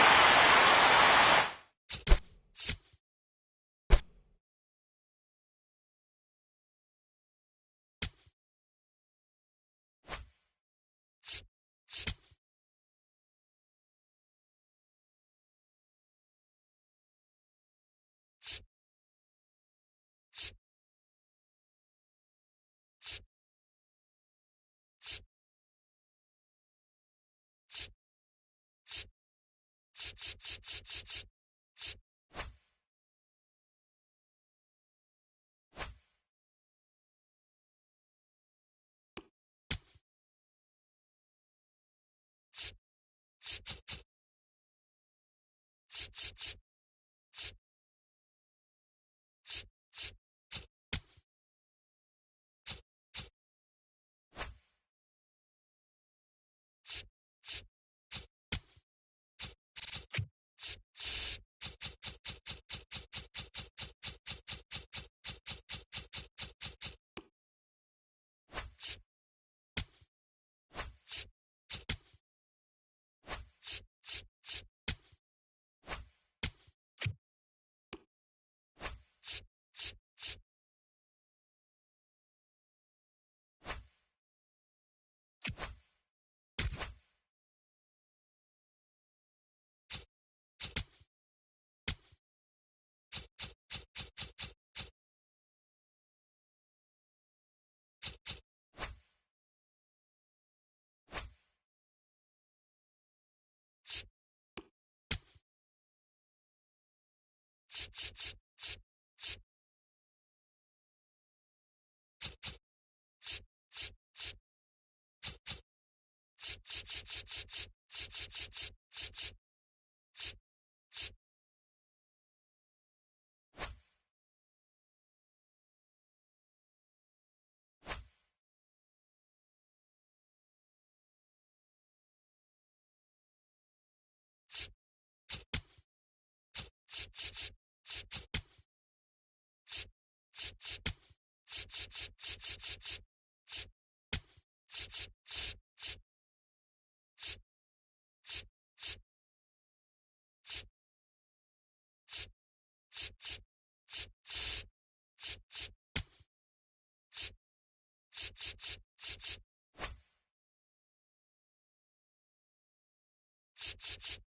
it.